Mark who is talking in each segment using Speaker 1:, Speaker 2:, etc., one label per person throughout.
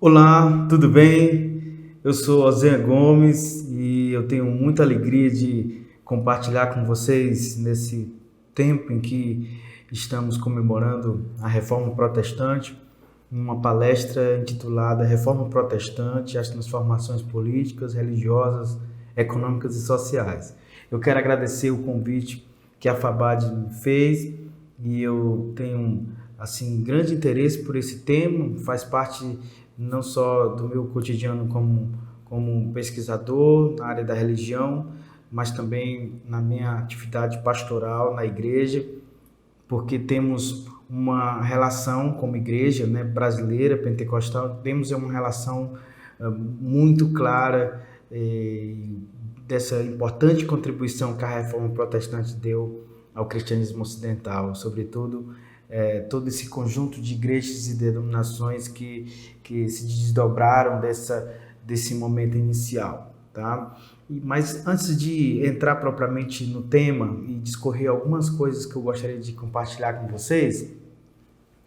Speaker 1: Olá, tudo bem? Eu sou Oséia Gomes e eu tenho muita alegria de compartilhar com vocês nesse tempo em que estamos comemorando a Reforma Protestante, uma palestra intitulada Reforma Protestante, as transformações políticas, religiosas, econômicas e sociais. Eu quero agradecer o convite que a FABAD me fez e eu tenho assim grande interesse por esse tema, faz parte não só do meu cotidiano como pesquisador na área da religião, mas também na minha atividade pastoral na igreja, porque temos uma relação como igreja, né, brasileira, pentecostal, temos uma relação muito clara dessa importante contribuição que a Reforma Protestante deu ao cristianismo ocidental, sobretudo todo esse conjunto de igrejas e denominações que se desdobraram desse momento inicial, tá? Mas antes de entrar propriamente no tema e discorrer algumas coisas que eu gostaria de compartilhar com vocês,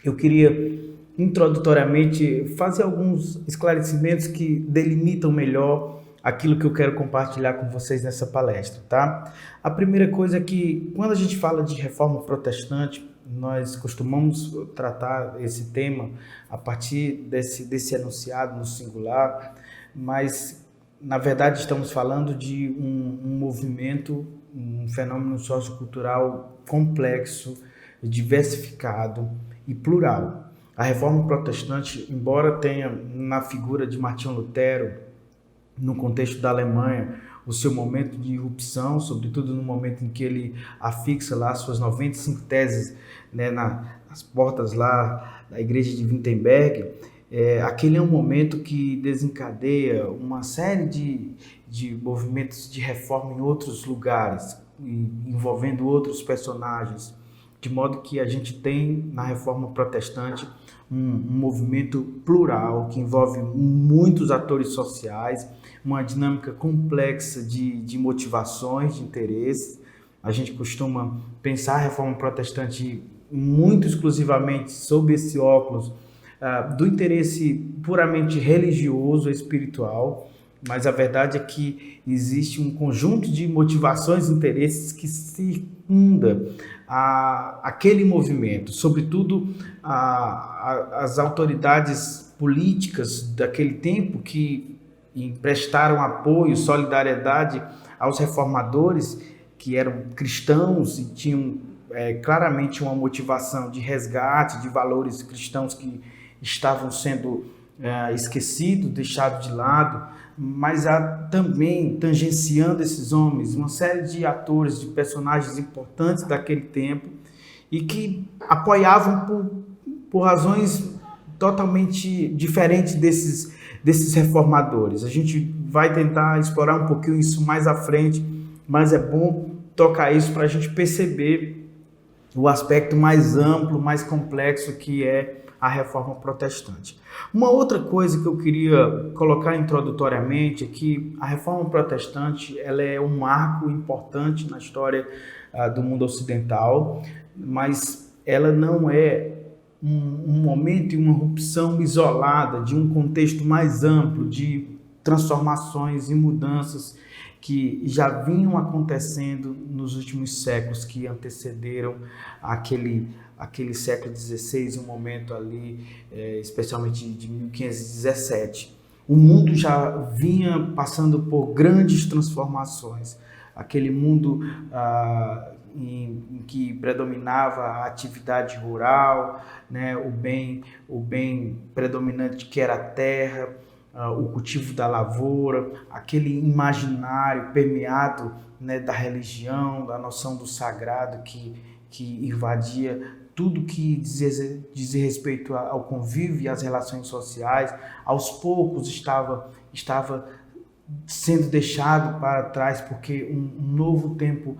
Speaker 1: eu queria introdutoriamente fazer alguns esclarecimentos que delimitam melhor aquilo que eu quero compartilhar com vocês nessa palestra, tá? A primeira coisa é que quando a gente fala de reforma protestante, nós costumamos tratar esse tema a partir desse enunciado no singular, mas na verdade estamos falando de um movimento, um fenômeno sociocultural complexo, diversificado e plural. A Reforma Protestante, embora tenha na figura de Martinho Lutero, no contexto da Alemanha, o seu momento de irrupção, sobretudo no momento em que ele afixa lá suas 95 teses, né, nas portas lá da igreja de Wittenberg, aquele é um momento que desencadeia uma série de movimentos de reforma em outros lugares, envolvendo outros personagens, de modo que a gente tem na Reforma Protestante um movimento plural que envolve muitos atores sociais, uma dinâmica complexa de motivações, de interesses. A gente costuma pensar a Reforma Protestante muito exclusivamente sob esse óculos do interesse puramente religioso, espiritual, mas a verdade é que existe um conjunto de motivações e interesses que circunda aquele movimento, sobretudo as autoridades políticas daquele tempo que prestaram apoio, solidariedade aos reformadores, que eram cristãos e tinham claramente uma motivação de resgate de valores cristãos que estavam sendo esquecidos, deixados de lado, mas há também, tangenciando esses homens, uma série de atores, de personagens importantes daquele tempo e que apoiavam por razões totalmente diferentes desses reformadores. A gente vai tentar explorar um pouquinho isso mais à frente, mas é bom tocar isso para a gente perceber o aspecto mais amplo, mais complexo que é a Reforma Protestante. Uma outra coisa que eu queria colocar introdutoriamente é que a Reforma Protestante ela é um marco importante na história do mundo ocidental, mas ela não é um momento e uma rupção isolada de um contexto mais amplo de transformações e mudanças que já vinham acontecendo nos últimos séculos que antecederam aquele século XVI, um momento ali, especialmente de 1517. O mundo já vinha passando por grandes transformações. Aquele mundo em que predominava a atividade rural, né, o bem predominante que era a terra, o cultivo da lavoura, aquele imaginário permeado, né, da religião, da noção do sagrado que invadia tudo que dizia respeito ao convívio e às relações sociais, aos poucos estava sendo deixado para trás porque um novo tempo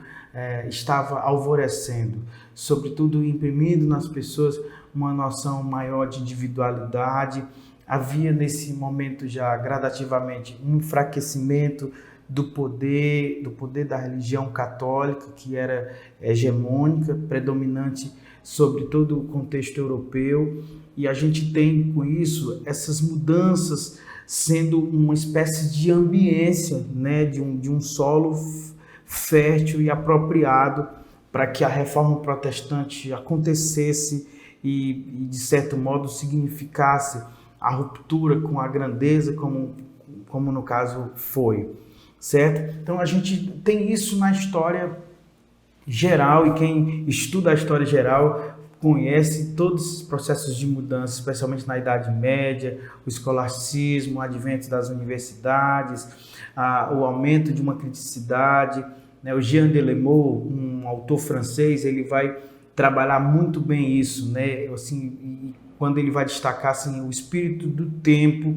Speaker 1: estava alvorecendo, sobretudo imprimindo nas pessoas uma noção maior de individualidade. Havia nesse momento já gradativamente um enfraquecimento do poder da religião católica, que era hegemônica, predominante sobre todo o contexto europeu, e a gente tem com isso essas mudanças sendo uma espécie de ambiência, né, de um solo fértil e apropriado para que a reforma protestante acontecesse e de certo modo, significasse a ruptura com a grandeza, como no caso foi, certo? Então, a gente tem isso na história geral, e quem estuda a história geral conhece todos os processos de mudança, especialmente na Idade Média, o escolasticismo, o advento das universidades, o aumento de uma criticidade, né? O Jean Delémaux, um autor francês, ele vai trabalhar muito bem isso, né? Assim, quando ele vai destacar assim, o espírito do tempo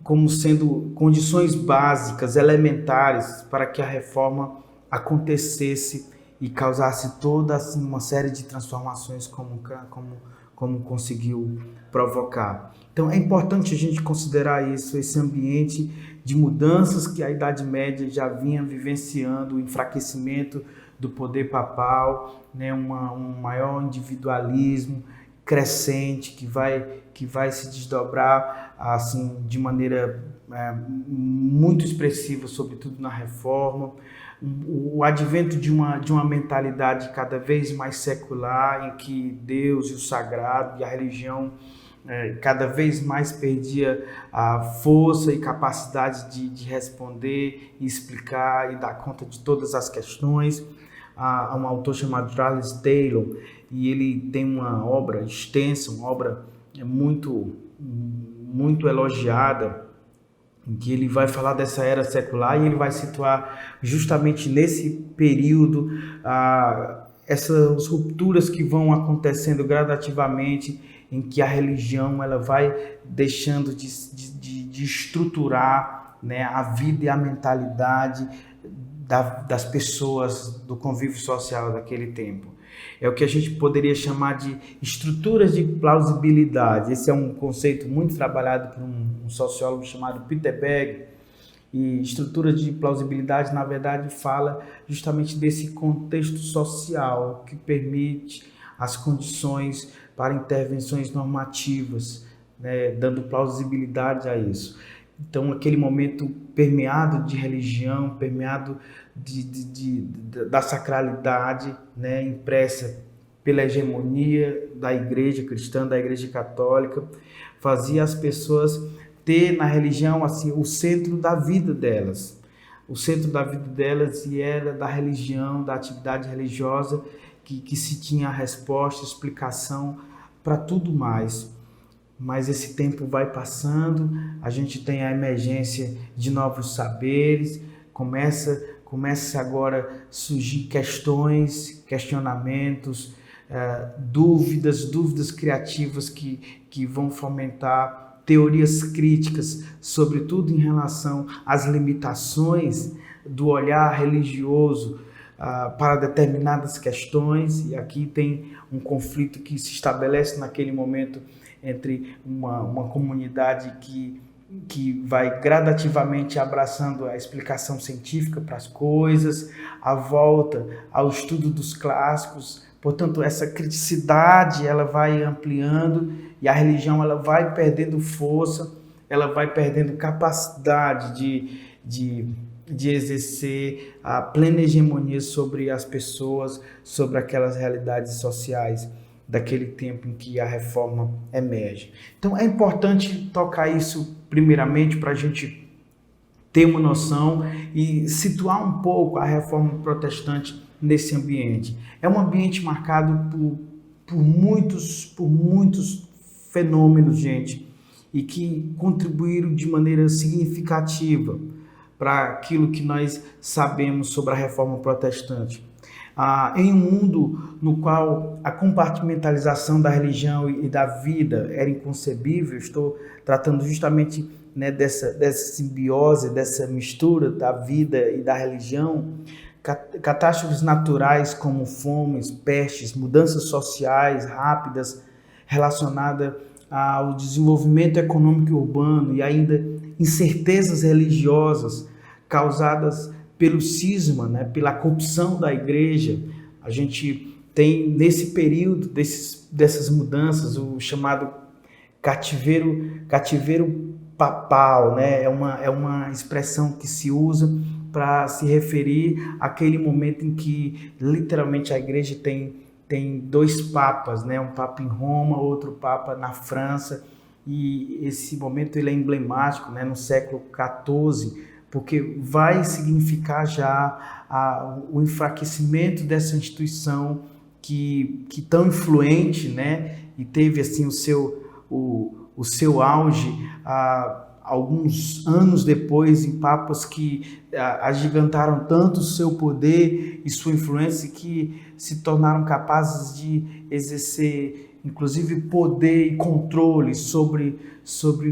Speaker 1: como sendo condições básicas, elementares, para que a reforma acontecesse e causasse toda assim, uma série de transformações como conseguiu provocar. Então é importante a gente considerar isso, esse ambiente de mudanças que a Idade Média já vinha vivenciando, o enfraquecimento do poder papal, né, um maior individualismo crescente que vai se desdobrar assim de maneira muito expressiva, sobretudo na Reforma. O advento de uma mentalidade cada vez mais secular, em que Deus e o sagrado e a religião cada vez mais perdia a força e capacidade de responder e explicar e dar conta de todas as questões. Há um autor chamado Charles Taylor, e ele tem uma obra extensa, uma obra muito elogiada, em que ele vai falar dessa era secular e ele vai situar justamente nesse período essas rupturas que vão acontecendo gradativamente, em que a religião ela vai deixando de estruturar, né, a vida e a mentalidade das pessoas do convívio social daquele tempo. É o que a gente poderia chamar de estruturas de plausibilidade. Esse é um conceito muito trabalhado por um sociólogo chamado Peter Berg. E estruturas de plausibilidade, na verdade, fala justamente desse contexto social que permite as condições para intervenções normativas, né, dando plausibilidade a isso. Então, aquele momento permeado de religião, permeado da sacralidade, né, impressa pela hegemonia da igreja cristã, da igreja católica, fazia as pessoas ter na religião assim, o centro da vida delas. O centro da vida delas e era da religião, da atividade religiosa, que se tinha a resposta, a explicação para tudo mais. Mas esse tempo vai passando, a gente tem a emergência de novos saberes, começa agora a surgir questionamentos, dúvidas criativas que vão fomentar teorias críticas, sobretudo em relação às limitações do olhar religioso para determinadas questões. E aqui tem um conflito que se estabelece naquele momento entre uma comunidade que vai gradativamente abraçando a explicação científica para as coisas, a volta ao estudo dos clássicos. Portanto, essa criticidade ela vai ampliando e a religião ela vai perdendo força, ela vai perdendo capacidade de exercer a plena hegemonia sobre as pessoas, sobre aquelas realidades sociais daquele tempo em que a reforma emerge. Então é importante tocar isso primeiramente para a gente ter uma noção e situar um pouco a reforma protestante nesse ambiente. É um ambiente marcado por muitos fenômenos, gente, e que contribuíram de maneira significativa para aquilo que nós sabemos sobre a reforma protestante. Em um mundo no qual a compartimentalização da religião e da vida era inconcebível, estou tratando justamente, né, dessa simbiose, dessa mistura da vida e da religião, catástrofes naturais como fomes, pestes, mudanças sociais rápidas relacionadas ao desenvolvimento econômico e urbano e ainda incertezas religiosas causadas pelo cisma, né, pela corrupção da igreja. A gente tem nesse período dessas mudanças o chamado cativeiro papal, né? É uma expressão que se usa para se referir àquele momento em que literalmente a igreja tem dois papas, né? Um papa em Roma, outro papa na França, e esse momento ele é emblemático, né? No século XIV, porque vai significar já o enfraquecimento dessa instituição que tão influente, né? E teve assim o seu auge alguns anos depois, em papas que agigantaram tanto o seu poder e sua influência que se tornaram capazes de exercer, inclusive, poder e controle sobre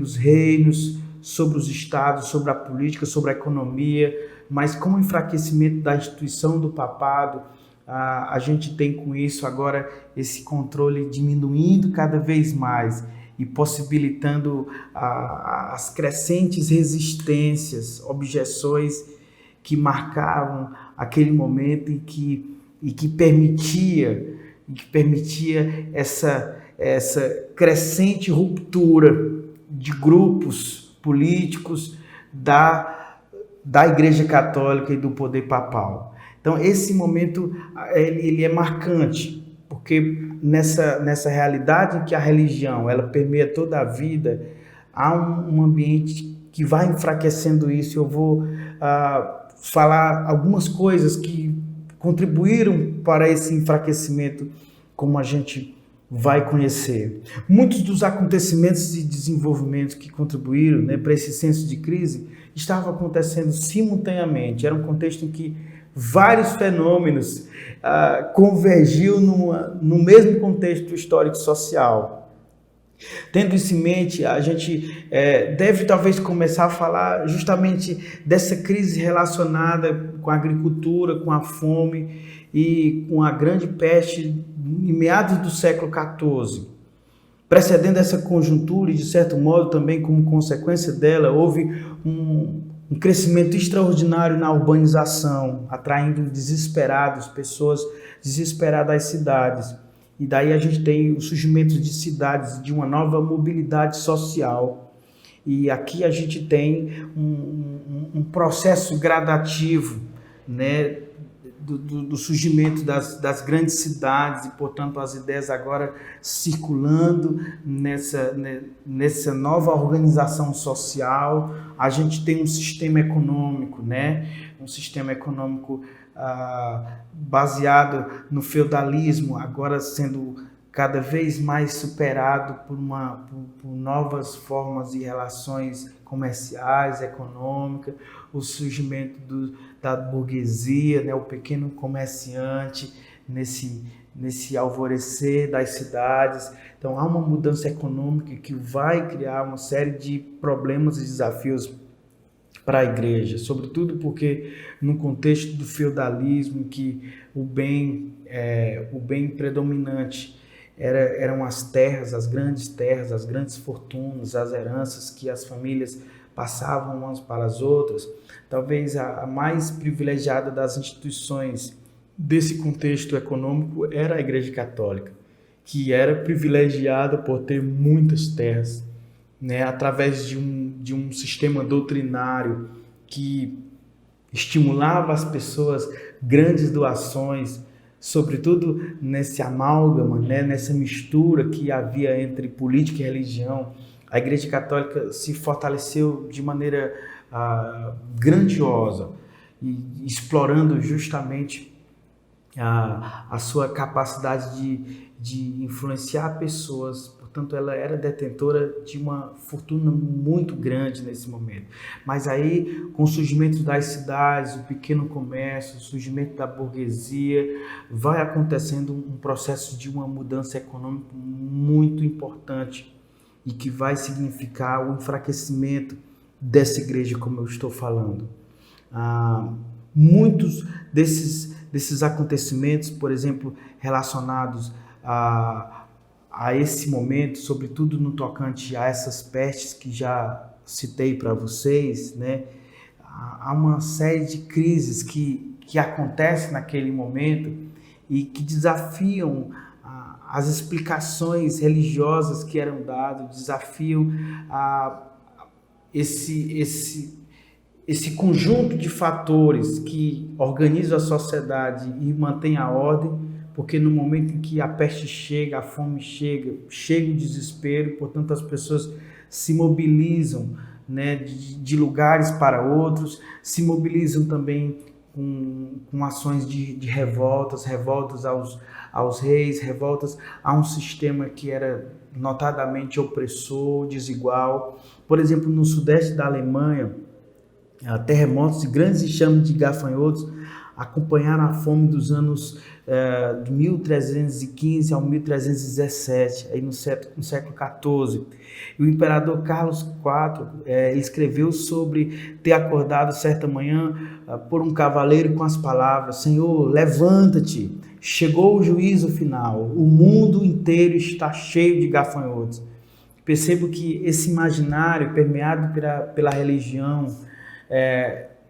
Speaker 1: os reinos, sobre os estados, sobre a política, sobre a economia. Mas com o enfraquecimento da instituição do papado, a gente tem com isso agora esse controle diminuindo cada vez mais e possibilitando as crescentes resistências, objeções que marcavam aquele momento e que permitia essa crescente ruptura de grupos políticos da Igreja Católica e do poder papal. Então esse momento ele é marcante, porque nessa realidade em que a religião ela permeia toda a vida, há um ambiente que vai enfraquecendo isso. Eu vou falar algumas coisas que contribuíram para esse enfraquecimento, como a gente vai conhecer. Muitos dos acontecimentos e desenvolvimentos que contribuíram, né, para esse senso de crise estavam acontecendo simultaneamente. Era um contexto em que vários fenômenos convergiam no mesmo contexto histórico-social. Tendo isso em mente, a gente deve talvez começar a falar justamente dessa crise relacionada com a agricultura, com a fome e com a grande peste em meados do século XIV. Precedendo essa conjuntura e, de certo modo, também como consequência dela, houve um crescimento extraordinário na urbanização, atraindo pessoas desesperadas às cidades. E daí a gente tem o surgimento de cidades, de uma nova mobilidade social. E aqui a gente tem um processo gradativo, né, do surgimento das grandes cidades, e portanto as ideias agora circulando nessa nova organização social. A gente tem um sistema econômico, né? Um sistema econômico baseado no feudalismo, agora sendo cada vez mais superado por novas formas de relações comerciais, econômicas, o surgimento da burguesia, né, o pequeno comerciante nesse alvorecer das cidades. Então há uma mudança econômica que vai criar uma série de problemas e desafios para a igreja, sobretudo porque no contexto do feudalismo, em que o bem predominante eram as terras, as grandes fortunas, as heranças que as famílias passavam umas para as outras. Talvez a mais privilegiada das instituições desse contexto econômico era a Igreja Católica, que era privilegiada por ter muitas terras, né, através de um sistema doutrinário que estimulava as pessoas grandes doações, sobretudo nesse amálgama, né, nessa mistura que havia entre política e religião. A Igreja Católica se fortaleceu de maneira grandiosa, e explorando justamente a sua capacidade de influenciar pessoas. Portanto, ela era detentora de uma fortuna muito grande nesse momento. Mas aí, com o surgimento das cidades, o pequeno comércio, o surgimento da burguesia, vai acontecendo um processo de uma mudança econômica muito importante e que vai significar o enfraquecimento dessa igreja, como eu estou falando. Muitos desses acontecimentos, por exemplo, relacionados a esse momento, sobretudo no tocante a essas pestes que já citei para vocês, né? Há uma série de crises que acontecem naquele momento e que desafiam as explicações religiosas que eram dadas, desafiam esse conjunto de fatores que organizam a sociedade e mantém a ordem, porque no momento em que a peste chega, a fome chega o desespero, portanto as pessoas se mobilizam, né, de lugares para outros, se mobilizam também com ações de revoltas aos reis, revoltas a um sistema que era notadamente opressor, desigual. Por exemplo, no sudeste da Alemanha, terremotos e grandes enxames de gafanhotos acompanharam a fome dos anos de 1315 ao 1317, aí no século XIV. E o imperador Carlos IV escreveu sobre ter acordado certa manhã por um cavaleiro com as palavras: Senhor, levanta-te, chegou o juízo final, o mundo inteiro está cheio de gafanhotos. Percebo que esse imaginário permeado pela religião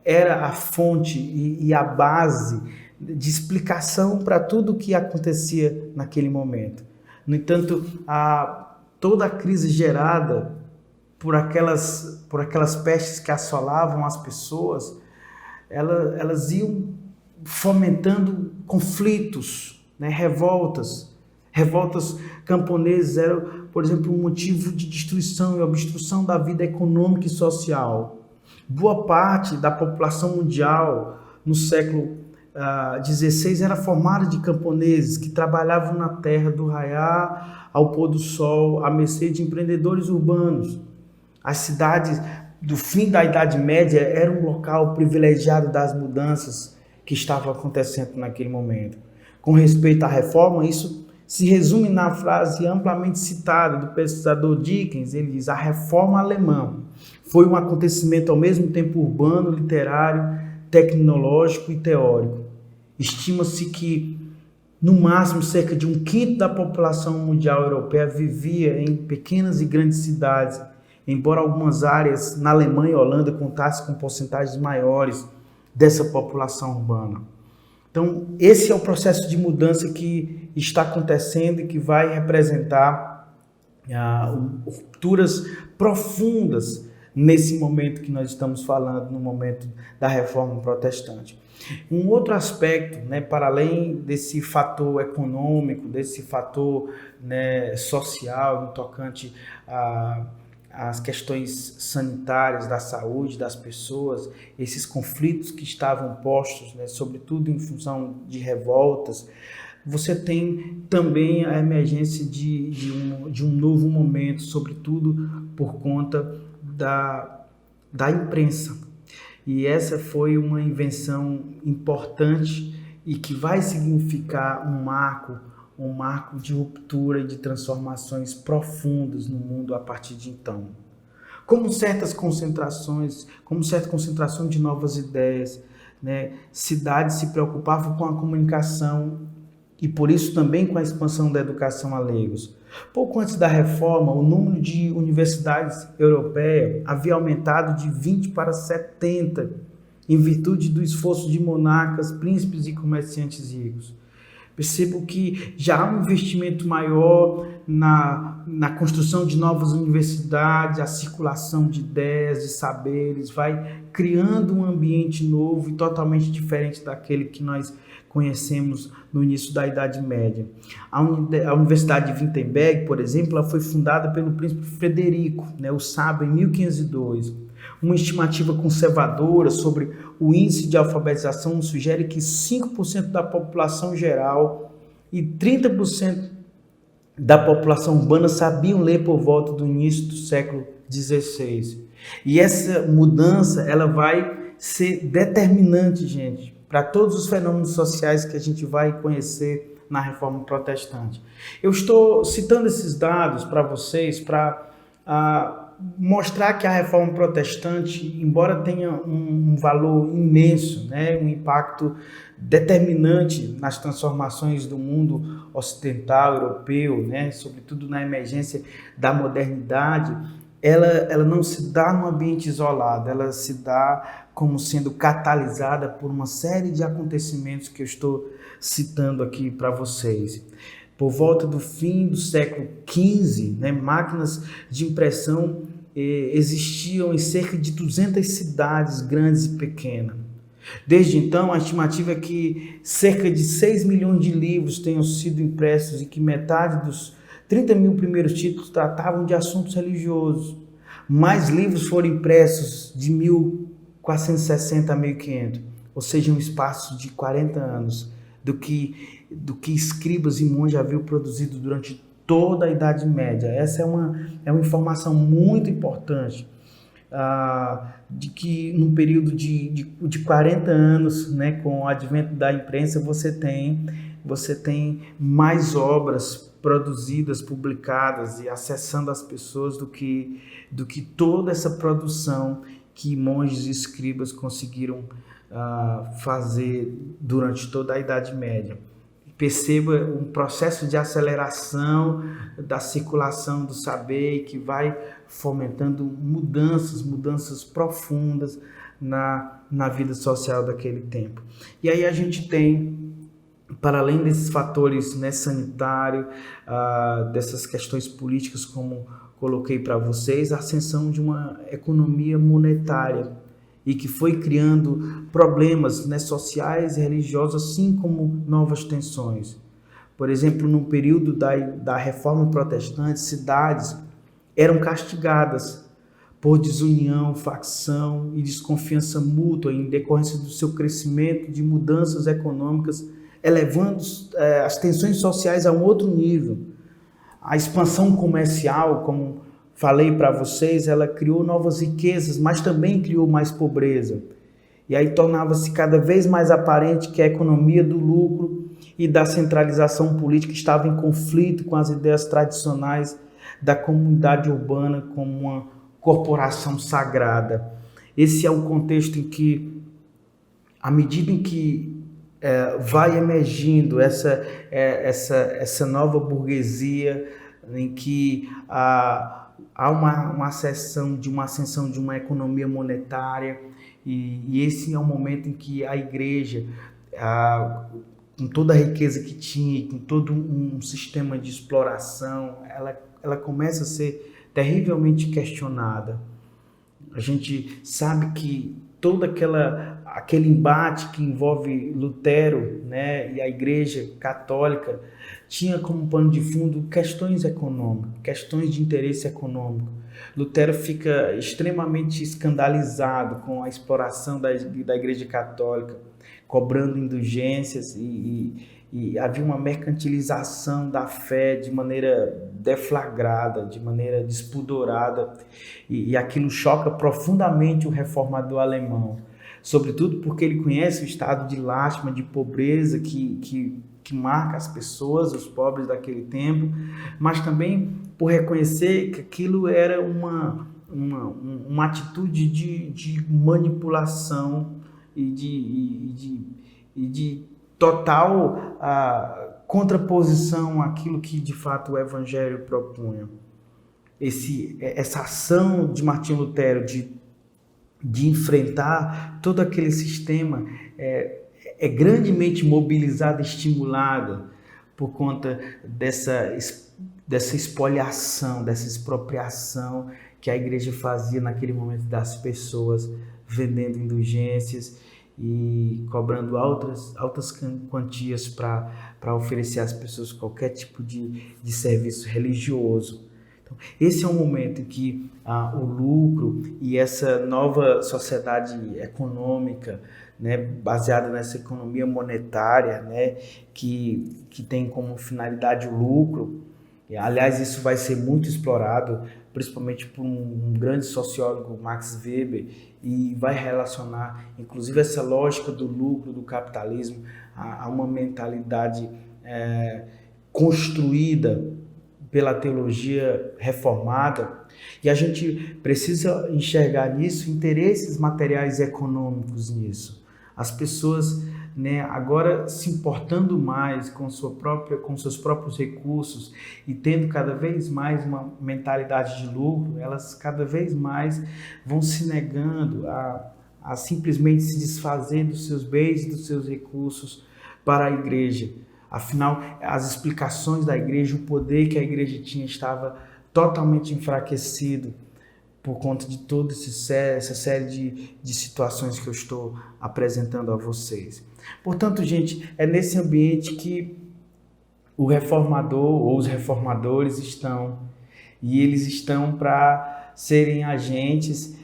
Speaker 1: era a fonte e a base de explicação para tudo o que acontecia naquele momento. No entanto, toda a crise gerada por aquelas pestes que assolavam as pessoas, elas iam fomentando conflitos, né, revoltas camponesas eram, por exemplo, um motivo de destruição e obstrução da vida econômica e social. Boa parte da população mundial no século XVI era formada de camponeses que trabalhavam na terra do raiar ao pôr do sol, à mercê de empreendedores urbanos. As cidades do fim da Idade Média eram um local privilegiado das mudanças que estavam acontecendo naquele momento. Com respeito à reforma, isso se resume na frase amplamente citada do pesquisador Dickens. Ele diz: a reforma alemã foi um acontecimento ao mesmo tempo urbano, literário, tecnológico e teórico. Estima-se que, no máximo, cerca de 1/5 da população mundial europeia vivia em pequenas e grandes cidades, embora algumas áreas na Alemanha e Holanda contassem com porcentagens maiores dessa população urbana. Então, esse é o processo de mudança que está acontecendo e que vai representar rupturas profundas nesse momento que nós estamos falando, no momento da Reforma Protestante. Um outro aspecto, né, para além desse fator econômico, desse fator, né, social, no tocante às questões sanitárias, da saúde das pessoas, esses conflitos que estavam postos, né, sobretudo em função de revoltas, você tem também a emergência de um novo momento, sobretudo por conta da imprensa. E essa foi uma invenção importante e que vai significar um marco de ruptura e de transformações profundas no mundo a partir de então. Como certa concentração de novas ideias, né? Cidades se preocupavam com a comunicação e por isso também com a expansão da educação a leigos. Pouco antes da reforma, o número de universidades europeias havia aumentado de 20 para 70, em virtude do esforço de monarcas, príncipes e comerciantes ricos. Percebo que já há um investimento maior na construção de novas universidades, a circulação de ideias, de saberes, vai criando um ambiente novo e totalmente diferente daquele que nós conhecemos no início da Idade Média. A Universidade de Wittenberg, por exemplo, ela foi fundada pelo príncipe Frederico, né, o Sábio, em 1502. Uma estimativa conservadora sobre o índice de alfabetização sugere que 5% da população geral e 30% da população urbana sabiam ler por volta do início do século XVI. E essa mudança ela vai ser determinante, gente, para todos os fenômenos sociais que a gente vai conhecer na Reforma Protestante. Eu estou citando esses dados para vocês para mostrar que a Reforma Protestante, embora tenha um valor imenso, né, um impacto determinante nas transformações do mundo ocidental, europeu, né, sobretudo na emergência da modernidade, ela não se dá num ambiente isolado, ela se dá como sendo catalisada por uma série de acontecimentos que eu estou citando aqui para vocês. Por volta do fim do século XV, né, máquinas de impressão existiam em cerca de 200 cidades grandes e pequenas. Desde então, a estimativa é que cerca de 6 milhões de livros tenham sido impressos e que metade dos 30 mil primeiros títulos tratavam de assuntos religiosos. Mais livros foram impressos de 1460 a 1500, ou seja, um espaço de 40 anos, do que escribas e monges haviam produzido durante toda a Idade Média. Essa é uma informação muito importante, de que num período de 40 anos, né, com o advento da imprensa, você tem mais obras produzidas, publicadas e acessando as pessoas do que toda essa produção que monges e escribas conseguiram fazer durante toda a Idade Média. Perceba um processo de aceleração da circulação do saber que vai fomentando mudanças profundas na vida social daquele tempo. E aí a gente tem, para além desses fatores, né, sanitário, dessas questões políticas, como coloquei para vocês, a ascensão de uma economia monetária e que foi criando problemas, né, sociais e religiosos, assim como novas tensões. Por exemplo, no período da Reforma Protestante, cidades eram castigadas por desunião, facção e desconfiança mútua em decorrência do seu crescimento, de mudanças econômicas, elevando as tensões sociais a um outro nível. A expansão comercial, como falei para vocês, ela criou novas riquezas, mas também criou mais pobreza. E aí tornava-se cada vez mais aparente que a economia do lucro e da centralização política estava em conflito com as ideias tradicionais da comunidade urbana como uma corporação sagrada. Esse é o contexto em que, à medida em que vai emergindo essa nova burguesia, em que há uma ascensão de uma economia monetária, e esse é o momento em que a igreja, com toda a riqueza que tinha, com todo um sistema de exploração, ela começa a ser terrivelmente questionada. A gente sabe que todo aquele embate que envolve Lutero, né, e a Igreja Católica tinha como pano de fundo questões econômicas, questões de interesse econômico. Lutero fica extremamente escandalizado com a exploração da Igreja Católica, cobrando indulgências, e havia uma mercantilização da fé de maneira deflagrada, de maneira despudorada, e aquilo choca profundamente o reformador alemão, sobretudo porque ele conhece o estado de lástima, de pobreza que marca as pessoas, os pobres daquele tempo, mas também por reconhecer que aquilo era uma atitude de manipulação e de total contraposição àquilo que de fato o Evangelho propunha. Essa ação de Martinho Lutero de enfrentar todo aquele sistema é grandemente mobilizada e estimulada por conta dessa espoliação, dessa expropriação que a igreja fazia naquele momento das pessoas, vendendo indulgências e cobrando altas quantias para oferecer às pessoas qualquer tipo de serviço religioso. Então, esse é um momento em que o lucro e essa nova sociedade econômica, né, baseada nessa economia monetária, né, que tem como finalidade o lucro. Aliás, isso vai ser muito explorado, principalmente por um grande sociólogo, Max Weber, e vai relacionar, inclusive, essa lógica do lucro, do capitalismo, a uma mentalidade construída pela teologia reformada. E a gente precisa enxergar nisso interesses materiais e econômicos nisso. As pessoas né, agora se importando mais com com seus próprios recursos e tendo cada vez mais uma mentalidade de lucro, elas cada vez mais vão se negando a simplesmente se desfazer dos seus bens e dos seus recursos para a igreja. Afinal, as explicações da igreja, o poder que a igreja tinha estava totalmente enfraquecido por conta de toda essa série de situações que eu estou apresentando a vocês. Portanto, gente, é nesse ambiente que o reformador ou os reformadores estão, e eles estão para serem agentes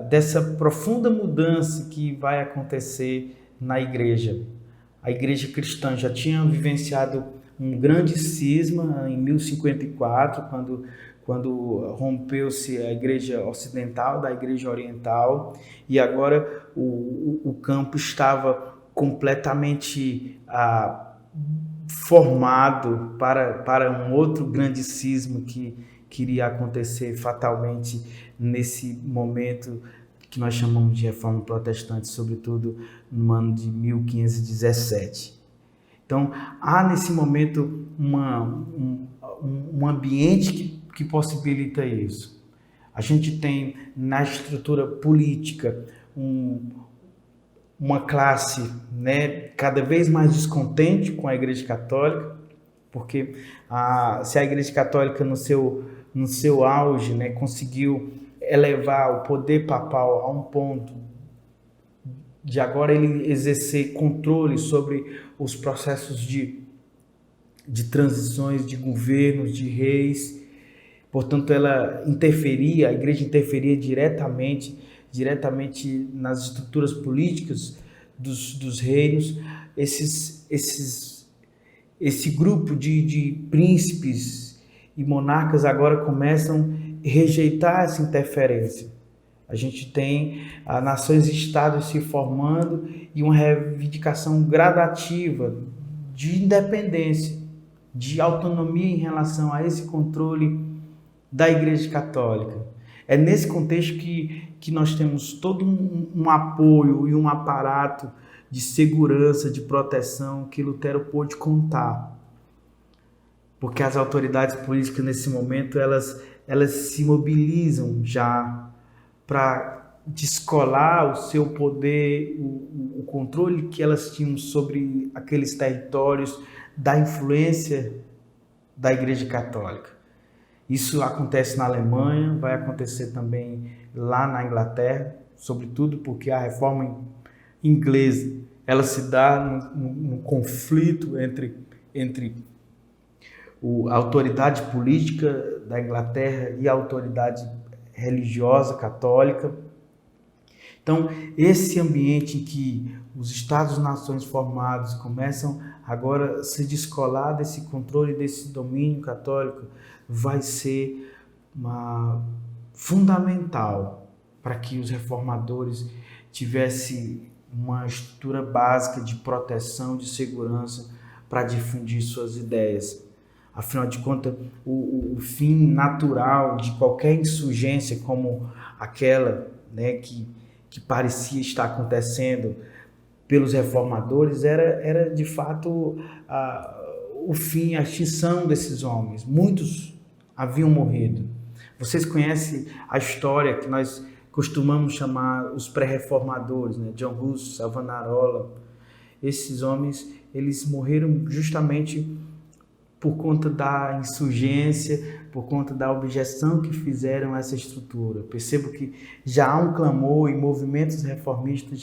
Speaker 1: dessa profunda mudança que vai acontecer na igreja. A igreja cristã já tinha vivenciado um grande cisma em 1054, quando rompeu-se a igreja ocidental da igreja oriental, e agora o campo estava completamente formado para um outro grande cisma que iria acontecer fatalmente nesse momento que nós chamamos de Reforma Protestante, sobretudo no ano de 1517. Então, há nesse momento um ambiente que possibilita isso. A gente tem na estrutura política uma classe, né, cada vez mais descontente com a Igreja Católica, porque se a Igreja Católica no seu auge, né, conseguiu elevar o poder papal a um ponto de agora ele exercer controle sobre os processos de transições de governos, de reis. Portanto, a igreja interferia diretamente nas estruturas políticas dos reinos. Esse grupo de príncipes e monarcas agora começam a rejeitar essa interferência. A gente tem nações e estados se formando e uma reivindicação gradativa de independência, de autonomia em relação a esse controle da Igreja Católica. É nesse contexto que nós temos todo um apoio e um aparato de segurança, de proteção que Lutero pôde contar. Porque as autoridades políticas nesse momento elas se mobilizam já para descolar o seu poder, o controle que elas tinham sobre aqueles territórios da influência da Igreja Católica. Isso acontece na Alemanha, vai acontecer também lá na Inglaterra, sobretudo porque a reforma inglesa ela se dá num conflito entre a autoridade política da Inglaterra e a autoridade religiosa católica. Então, esse ambiente em que os Estados-nações formados começam agora a se descolar desse controle, desse domínio católico, vai ser fundamental para que os reformadores tivessem uma estrutura básica de proteção, de segurança para difundir suas ideias. Afinal de contas, o fim natural de qualquer insurgência como aquela, né, que parecia estar acontecendo pelos reformadores era de fato o fim, a extinção desses homens. Muitos haviam morrido. Vocês conhecem a história que nós costumamos chamar os pré-reformadores, né? John Hus, Savonarola. Esses homens, eles morreram justamente por conta da insurgência, por conta da objeção que fizeram a essa estrutura. Percebo que já há um clamor e movimentos reformistas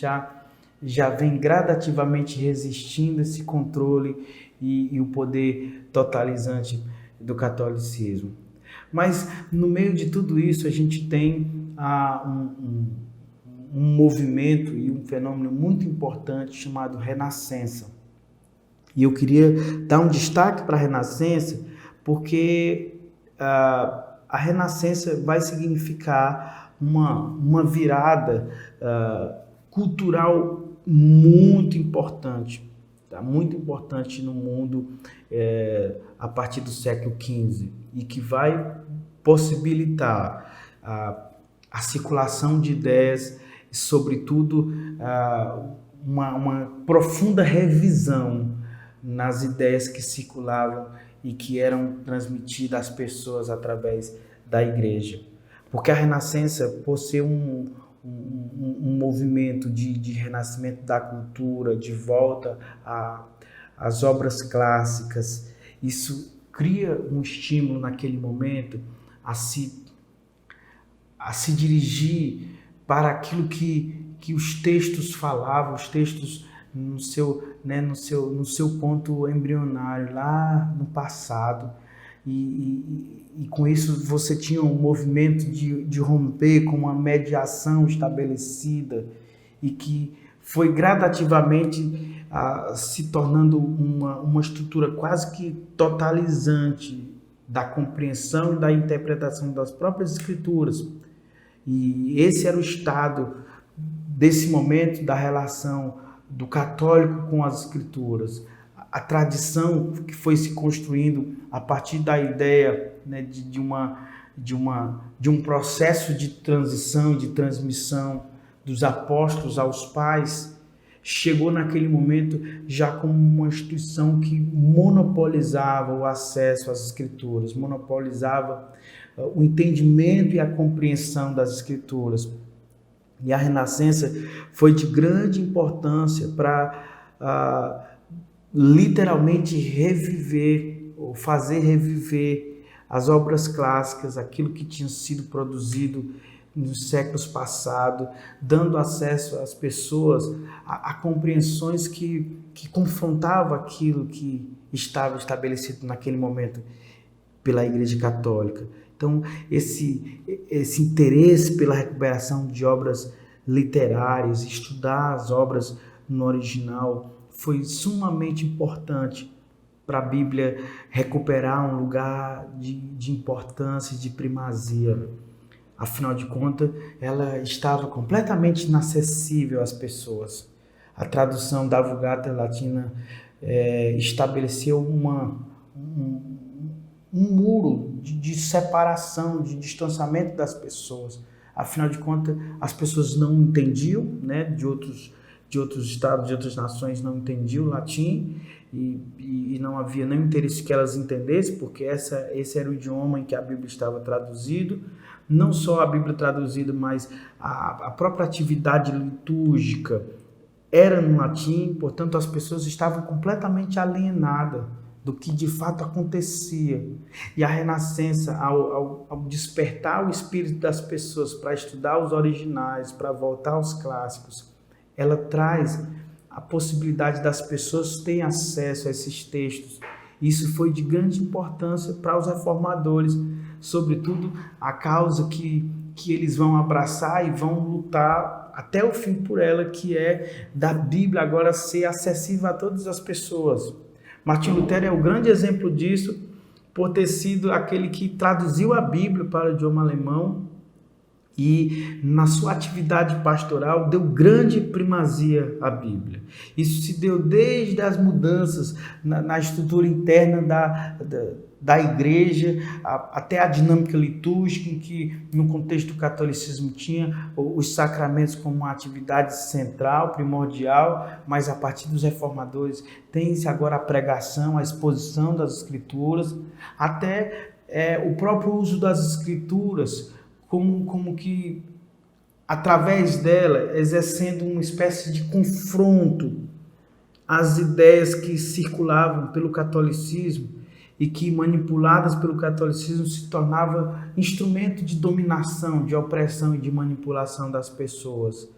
Speaker 1: já vêm gradativamente resistindo a esse controle e o poder totalizante do catolicismo. Mas no meio de tudo isso a gente tem um movimento e um fenômeno muito importante chamado Renascença. E eu queria dar um destaque para a Renascença porque a Renascença vai significar uma virada cultural muito importante, tá? Muito importante no mundo a partir do século XV e que vai possibilitar a circulação de ideias e, sobretudo, uma profunda revisão nas ideias que circulavam e que eram transmitidas às pessoas através da igreja. Porque a Renascença, por ser um movimento de renascimento da cultura, de volta às obras clássicas, isso cria um estímulo naquele momento a se dirigir para aquilo que os textos falavam, os textos no seu ponto embrionário, lá no passado. E com isso você tinha um movimento de romper com uma mediação estabelecida e que foi gradativamente se tornando uma estrutura quase que totalizante da compreensão e da interpretação das próprias escrituras. E esse era o estado desse momento da relação do católico com as escrituras. A tradição que foi se construindo a partir da ideia, né, de um processo de transição, de transmissão dos apóstolos aos pais, chegou naquele momento já como uma instituição que monopolizava o acesso às escrituras, monopolizava o entendimento e a compreensão das escrituras. E a Renascença foi de grande importância para literalmente reviver, ou fazer reviver as obras clássicas, aquilo que tinha sido produzido nos séculos passados, dando acesso às pessoas a compreensões que confrontavam aquilo que estava estabelecido naquele momento pela Igreja Católica. Então, esse interesse pela recuperação de obras literárias, estudar as obras no original, foi sumamente importante para a Bíblia recuperar um lugar de importância e de primazia. Afinal de contas, ela estava completamente inacessível às pessoas. A tradução da Vulgata Latina estabeleceu um muro de separação, de distanciamento das pessoas. Afinal de contas, as pessoas não entendiam, né, de outros estados, de outras nações não entendiam o latim e não havia nenhum interesse que elas entendessem, porque esse era o idioma em que a Bíblia estava traduzido. Não só a Bíblia traduzida, mas a própria atividade litúrgica era no latim, portanto as pessoas estavam completamente alienadas do que de fato acontecia. E a Renascença, ao despertar o espírito das pessoas para estudar os originais, para voltar aos clássicos, ela traz a possibilidade das pessoas terem acesso a esses textos. Isso foi de grande importância para os reformadores, sobretudo a causa que eles vão abraçar e vão lutar até o fim por ela, que é da Bíblia agora ser acessível a todas as pessoas. Martim Lutero é o grande exemplo disso, por ter sido aquele que traduziu a Bíblia para o idioma alemão e, na sua atividade pastoral, deu grande primazia à Bíblia. Isso se deu desde as mudanças na estrutura interna da igreja, até a dinâmica litúrgica, em que, no contexto do catolicismo, tinha os sacramentos como uma atividade central, primordial, mas a partir dos reformadores tem-se agora a pregação, a exposição das escrituras, até o próprio uso das escrituras, como que, através dela, exercendo uma espécie de confronto às ideias que circulavam pelo catolicismo e que, manipuladas pelo catolicismo, se tornava instrumento de dominação, de opressão e de manipulação das pessoas.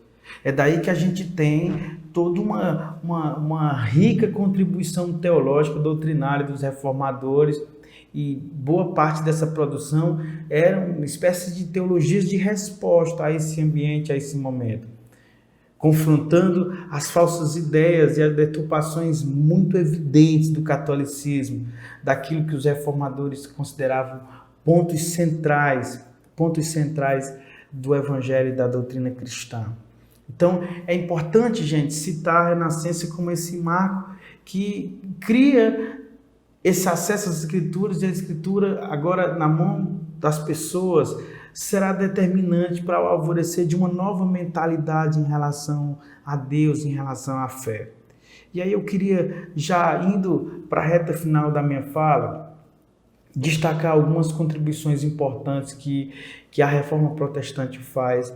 Speaker 1: É daí que a gente tem toda uma rica contribuição teológica, doutrinária dos reformadores, e boa parte dessa produção era uma espécie de teologias de resposta a esse ambiente, a esse momento, confrontando as falsas ideias e as deturpações muito evidentes do catolicismo, daquilo que os reformadores consideravam pontos centrais do evangelho e da doutrina cristã. Então, é importante, gente, citar a Renascença como esse marco que cria esse acesso às escrituras, e a escritura agora na mão das pessoas, será determinante para o alvorecer de uma nova mentalidade em relação a Deus, em relação à fé. E aí eu queria, já indo para a reta final da minha fala, destacar algumas contribuições importantes que a Reforma Protestante faz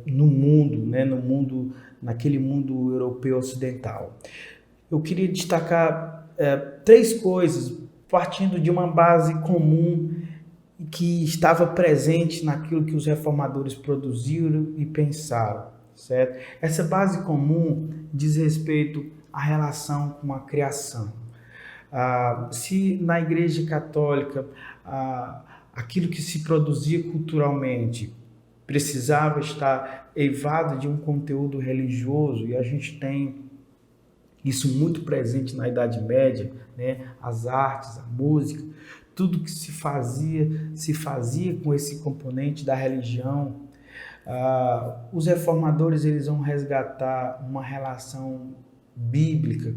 Speaker 1: no mundo, né, naquele mundo europeu ocidental. Eu queria destacar três coisas, partindo de uma base comum que estava presente naquilo que os reformadores produziram e pensaram, certo? Essa base comum diz respeito à relação com a criação. Se na Igreja Católica aquilo que se produzia culturalmente precisava estar eivado de um conteúdo religioso, e a gente tem isso muito presente na Idade Média, né? As artes, a música, tudo que se fazia com esse componente da religião. Os reformadores eles vão resgatar uma relação bíblica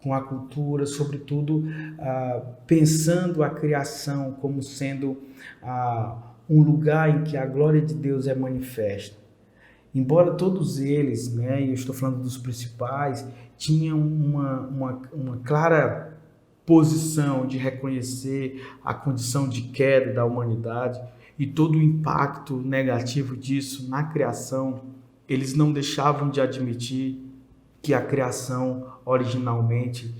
Speaker 1: com a cultura, sobretudo pensando a criação como sendo um lugar em que a glória de Deus é manifesta. Embora todos eles, né, e eu estou falando dos principais, tinham uma clara posição de reconhecer a condição de queda da humanidade e todo o impacto negativo disso na criação, eles não deixavam de admitir que a criação originalmente,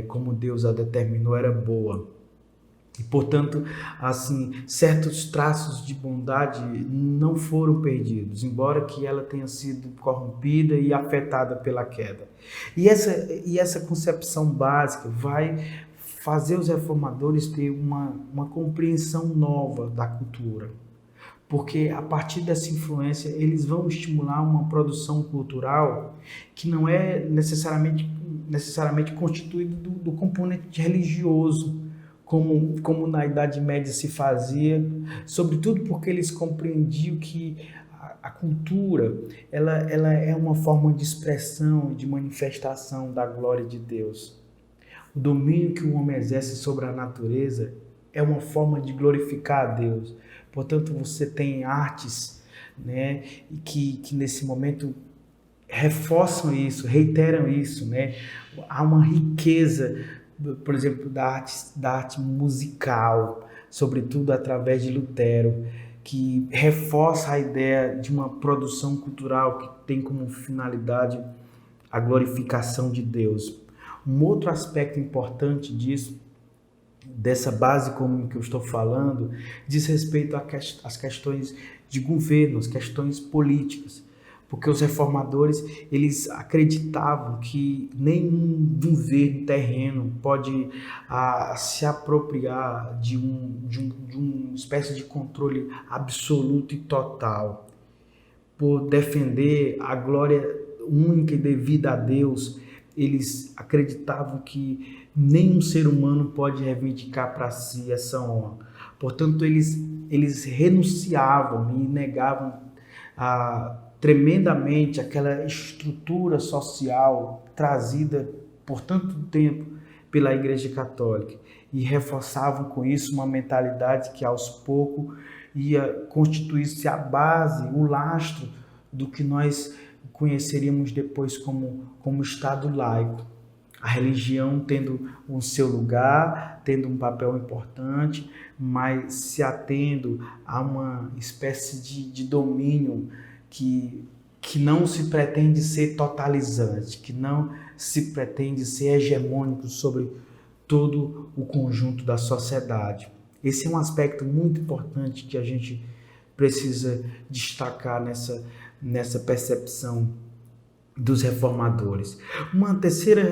Speaker 1: como Deus a determinou, era boa. E, portanto, assim, certos traços de bondade não foram perdidos, embora que ela tenha sido corrompida e afetada pela queda. E essa concepção básica vai fazer os reformadores ter uma compreensão nova da cultura, porque a partir dessa influência eles vão estimular uma produção cultural que não é necessariamente constituída do componente religioso, como na Idade Média se fazia, sobretudo porque eles compreendiam que a cultura ela é uma forma de expressão, de manifestação da glória de Deus. O domínio que o homem exerce sobre a natureza é uma forma de glorificar a Deus. Portanto, você tem artes, né, que nesse momento reforçam isso, reiteram isso, né? Há uma riqueza, por exemplo, da arte musical, sobretudo através de Lutero, que reforça a ideia de uma produção cultural que tem como finalidade a glorificação de Deus. Um outro aspecto importante dessa base comum que eu estou falando, diz respeito às questões de governo, às questões políticas. Porque os reformadores, eles acreditavam que nenhum governo terreno pode se apropriar de uma espécie de controle absoluto e total. Por defender a glória única e devida a Deus, eles acreditavam que nenhum ser humano pode reivindicar para si essa honra. Portanto, eles renunciavam e negavam tremendamente aquela estrutura social trazida por tanto tempo pela Igreja Católica e reforçavam com isso uma mentalidade que aos poucos ia constituir-se a base, o lastro do que nós conheceríamos depois como Estado laico. A religião tendo o seu lugar, tendo um papel importante, mas se atendo a uma espécie de domínio que não se pretende ser totalizante, que não se pretende ser hegemônico sobre todo o conjunto da sociedade. Esse é um aspecto muito importante que a gente precisa destacar nessa percepção dos reformadores. Uma terceira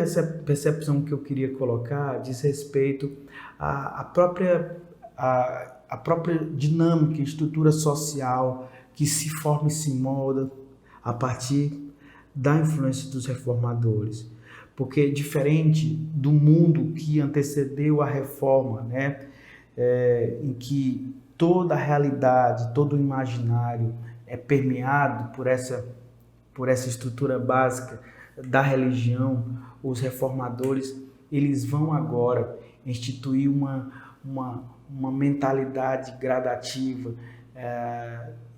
Speaker 1: percepção que eu queria colocar diz respeito à própria dinâmica e estrutura social que se forma e se molda a partir da influência dos reformadores. Porque diferente do mundo que antecedeu a reforma, né, em que toda a realidade, todo o imaginário é permeado por essa estrutura básica da religião, os reformadores eles vão agora instituir uma mentalidade gradativa,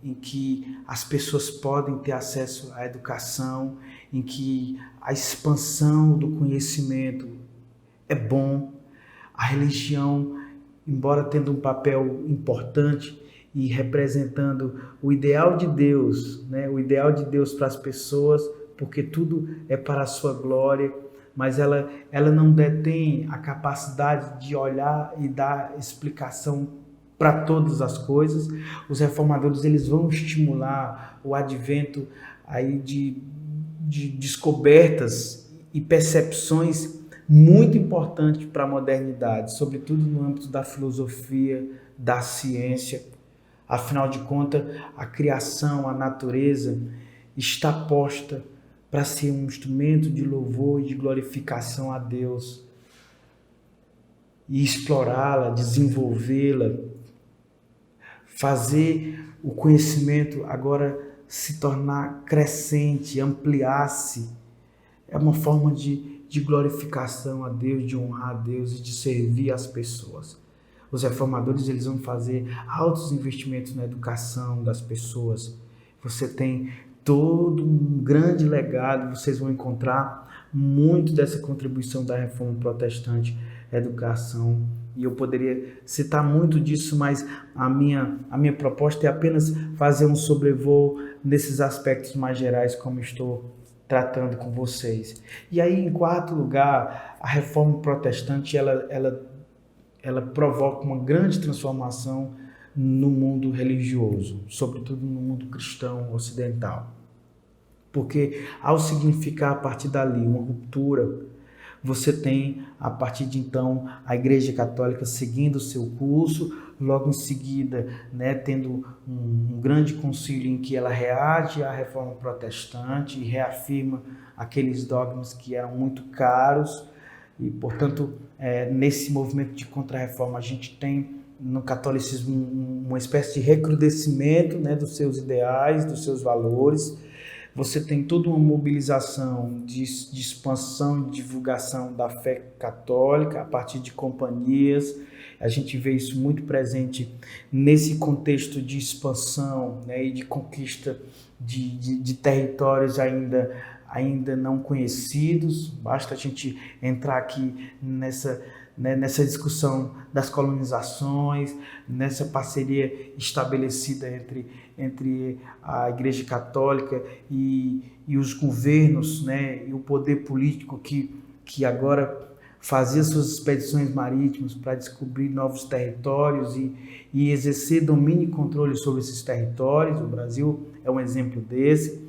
Speaker 1: em que as pessoas podem ter acesso à educação, em que a expansão do conhecimento é bom. A religião, embora tendo um papel importante e representando o ideal de Deus, né? O ideal de Deus para as pessoas, porque tudo é para a sua glória, mas ela não detém a capacidade de olhar e dar explicação para todas as coisas. Os reformadores, eles vão estimular o advento aí de descobertas e percepções muito importantes para a modernidade, sobretudo no âmbito da filosofia, da ciência. Afinal de contas, a criação, a natureza está posta para ser um instrumento de louvor e de glorificação a Deus, e explorá-la, desenvolvê-la, fazer o conhecimento agora se tornar crescente, ampliar-se. É uma forma de glorificação a Deus, de honrar a Deus e de servir as pessoas. Os reformadores, eles vão fazer altos investimentos na educação das pessoas. Você tem todo um grande legado, vocês vão encontrar muito dessa contribuição da reforma protestante à educação. E eu poderia citar muito disso, mas a minha proposta é apenas fazer um sobrevoo nesses aspectos mais gerais, como estou tratando com vocês. E aí, em quarto lugar, a reforma protestante, ela provoca uma grande transformação no mundo religioso, sobretudo no mundo cristão ocidental. Porque ao significar a partir dali uma ruptura, você tem, a partir de então, a Igreja Católica seguindo o seu curso, logo em seguida, né, tendo um grande concílio em que ela reage à reforma protestante e reafirma aqueles dogmas que eram muito caros. E, portanto, nesse movimento de contra-reforma, a gente tem no catolicismo uma espécie de recrudescimento, né, dos seus ideais, dos seus valores. Você tem toda uma mobilização de expansão e divulgação da fé católica a partir de companhias. A gente vê isso muito presente nesse contexto de expansão, né, e de conquista de territórios ainda não conhecidos. Basta a gente entrar aqui nessa discussão das colonizações, nessa parceria estabelecida entre a Igreja Católica e os governos, né, e o poder político que agora fazia suas expedições marítimas para descobrir novos territórios e exercer domínio e controle sobre esses territórios. O Brasil é um exemplo desse.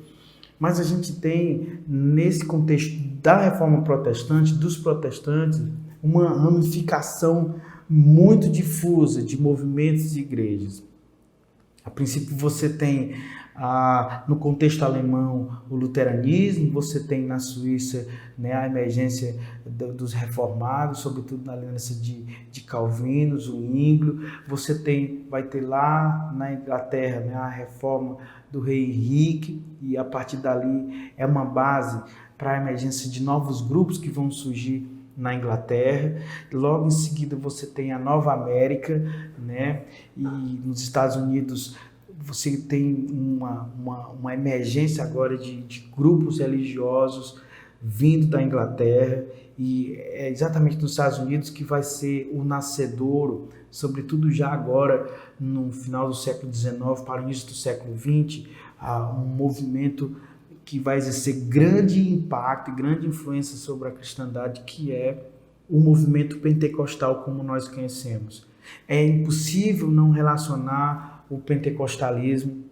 Speaker 1: Mas a gente tem, nesse contexto da reforma protestante, dos protestantes, uma ramificação muito difusa de movimentos e igrejas. A princípio você tem, no contexto alemão, o luteranismo, você tem na Suíça, né, a emergência dos reformados, sobretudo na aliança de Calvino, Zwinglio. Você vai ter lá na Inglaterra, né, a reforma do rei Henrique, e a partir dali é uma base para a emergência de novos grupos que vão surgir na Inglaterra. Logo em seguida você tem a Nova América, né? E nos Estados Unidos você tem uma emergência agora de grupos religiosos vindo da Inglaterra, e é exatamente nos Estados Unidos que vai ser o nascedouro, sobretudo já agora no final do século XIX para o início do século XX, um movimento que vai exercer grande impacto e grande influência sobre a cristandade, que é o movimento pentecostal como nós conhecemos. É impossível não relacionar o pentecostalismo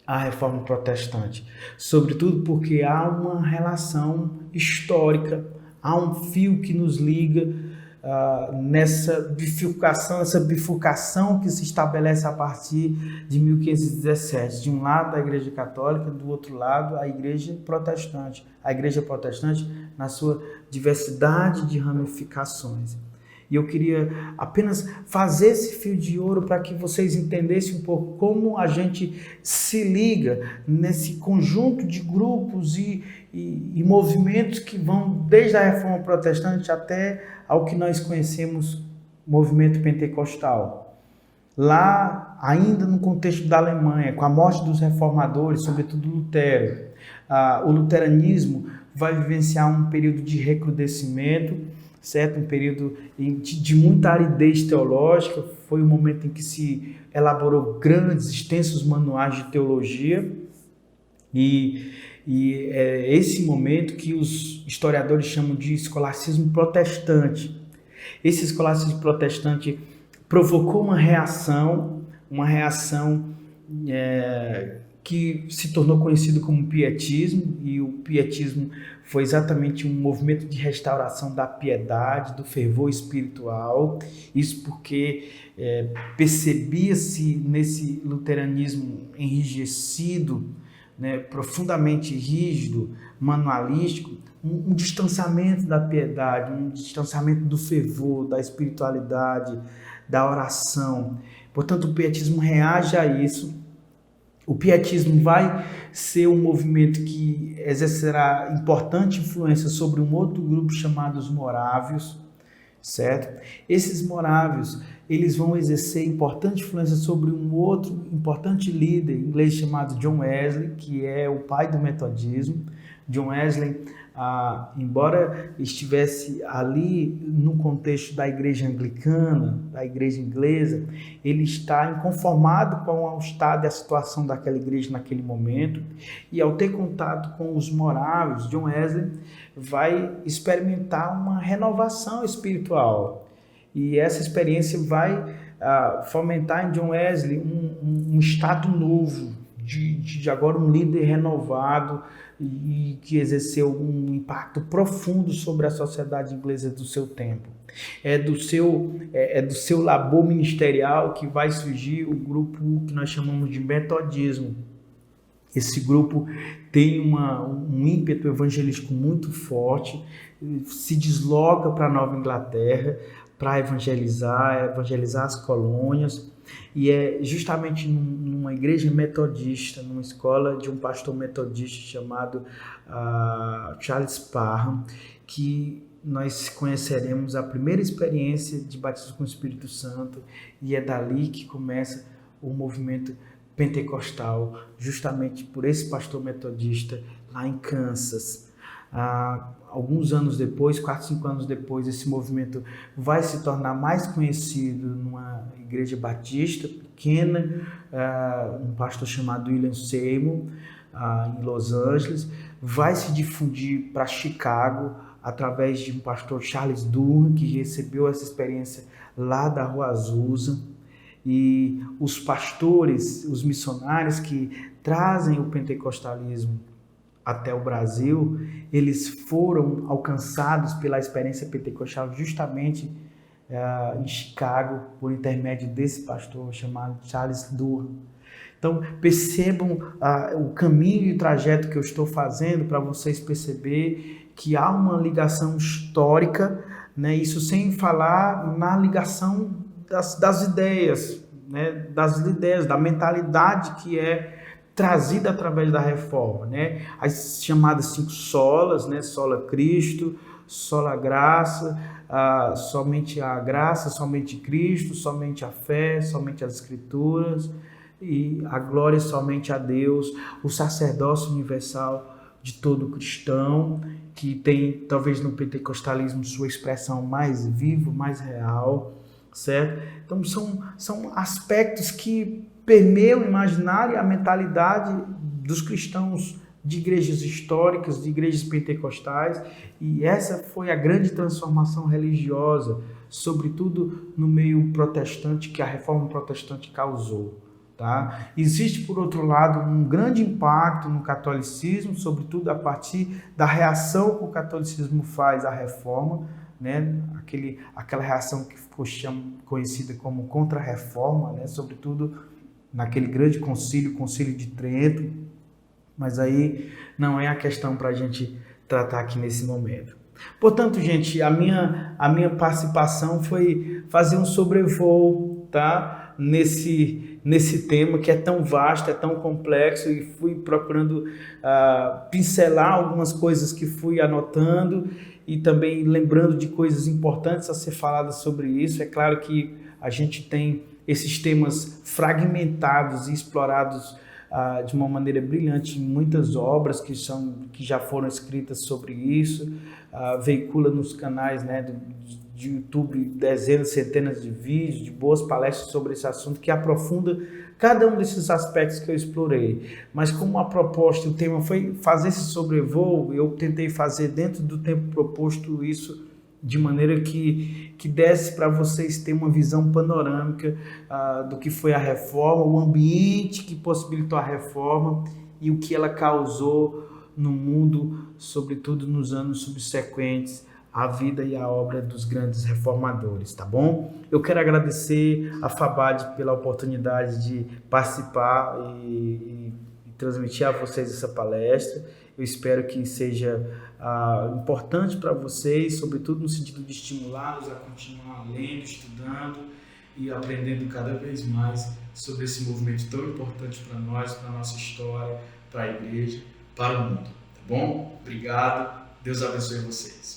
Speaker 1: à reforma protestante, sobretudo porque há uma relação histórica, há um fio que nos liga nessa bifurcação que se estabelece a partir de 1517. De um lado a Igreja Católica, do outro lado a Igreja Protestante. A Igreja Protestante na sua diversidade de ramificações. E eu queria apenas fazer esse fio de ouro para que vocês entendessem um pouco como a gente se liga nesse conjunto de grupos e movimentos que vão desde a Reforma Protestante até ao que nós conhecemos movimento pentecostal. Lá, ainda no contexto da Alemanha, com a morte dos reformadores, sobretudo Lutero, o luteranismo vai vivenciar um período de recrudescimento, certo? Um período de muita aridez teológica. Foi um momento em que se elaborou grandes, extensos manuais de teologia, e é esse momento que os historiadores chamam de escolasticismo protestante. Esse escolasticismo protestante provocou uma reação que se tornou conhecido como pietismo, e o pietismo foi exatamente um movimento de restauração da piedade, do fervor espiritual. Isso porque percebia-se nesse luteranismo enrijecido, né, profundamente rígido, manualístico, um distanciamento da piedade, um distanciamento do fervor, da espiritualidade, da oração. Portanto, o pietismo reage a isso. O pietismo vai ser um movimento que exercerá importante influência sobre um outro grupo chamado os morávios, certo? Esses morávios, eles vão exercer importante influência sobre um outro importante líder inglês chamado John Wesley, que é o pai do metodismo. John Wesley, embora estivesse ali no contexto da igreja anglicana, da igreja inglesa, ele está inconformado com o estado e a situação daquela igreja naquele momento, e ao ter contato com os morávios, John Wesley vai experimentar uma renovação espiritual, e essa experiência vai fomentar em John Wesley um estado novo, de agora um líder renovado, e que exerceu um impacto profundo sobre a sociedade inglesa do seu tempo. É do seu labor ministerial que vai surgir o grupo que nós chamamos de metodismo. Esse grupo tem um ímpeto evangelístico muito forte, se desloca para a Nova Inglaterra para evangelizar as colônias, e é justamente numa igreja metodista, numa escola de um pastor metodista chamado Charles Parham, que nós conheceremos a primeira experiência de batismo com o Espírito Santo, e é dali que começa o movimento pentecostal, justamente por esse pastor metodista lá em Kansas. Alguns anos depois, 4, 5 anos depois, esse movimento vai se tornar mais conhecido numa igreja batista pequena, um pastor chamado William Seymour, em Los Angeles, vai se difundir para Chicago através de um pastor Charles Durham, que recebeu essa experiência lá da Rua Azusa. E os pastores, os missionários que trazem o pentecostalismo até o Brasil, eles foram alcançados pela experiência pentecostal justamente em Chicago, por intermédio desse pastor chamado Charles Durham. Então, percebam o caminho e o trajeto que eu estou fazendo para vocês perceber que há uma ligação histórica, né? Isso sem falar na ligação das ideias, né? Das ideias, da mentalidade que é trazida através da reforma, né? As chamadas 5 solas, né? Sola Cristo, sola graça, somente a graça, somente Cristo, somente a fé, somente as Escrituras, e a glória somente a Deus, o sacerdócio universal de todo cristão, que tem talvez no pentecostalismo sua expressão mais viva, mais real, certo? Então são aspectos que permeiam o imaginário e a mentalidade dos cristãos de igrejas históricas, de igrejas pentecostais, e essa foi a grande transformação religiosa, sobretudo no meio protestante, que a reforma protestante causou. Tá? Existe, por outro lado, um grande impacto no catolicismo, sobretudo a partir da reação que o catolicismo faz à reforma, né? Aquela reação que ficou conhecida como contra-reforma, né? Sobretudo naquele grande concílio, o Concílio de Trento, mas aí não é a questão para a gente tratar aqui nesse momento. Portanto, gente, a minha participação foi fazer um sobrevoo, tá? Nesse tema que é tão vasto, é tão complexo, e fui procurando pincelar algumas coisas que fui anotando, e também lembrando de coisas importantes a ser faladas sobre isso. É claro que a gente tem esses temas fragmentados e explorados de uma maneira brilhante em muitas obras que já foram escritas sobre isso, veicula nos canais, né, de YouTube dezenas, centenas de vídeos, de boas palestras sobre esse assunto que aprofunda cada um desses aspectos que eu explorei. Mas como a proposta, o tema foi fazer esse sobrevoo, eu tentei fazer dentro do tempo proposto isso de maneira que desse para vocês ter uma visão panorâmica do que foi a reforma, o ambiente que possibilitou a reforma e o que ela causou no mundo, sobretudo nos anos subsequentes à vida e à obra dos grandes reformadores, tá bom? Eu quero agradecer a FABAD pela oportunidade de participar e transmitir a vocês essa palestra. Eu espero que seja importante para vocês, sobretudo no sentido de estimulá-los a continuar lendo, estudando e aprendendo cada vez mais sobre esse movimento tão importante para nós, para a nossa história, para a igreja, para o mundo. Tá bom? Obrigado. Deus abençoe vocês.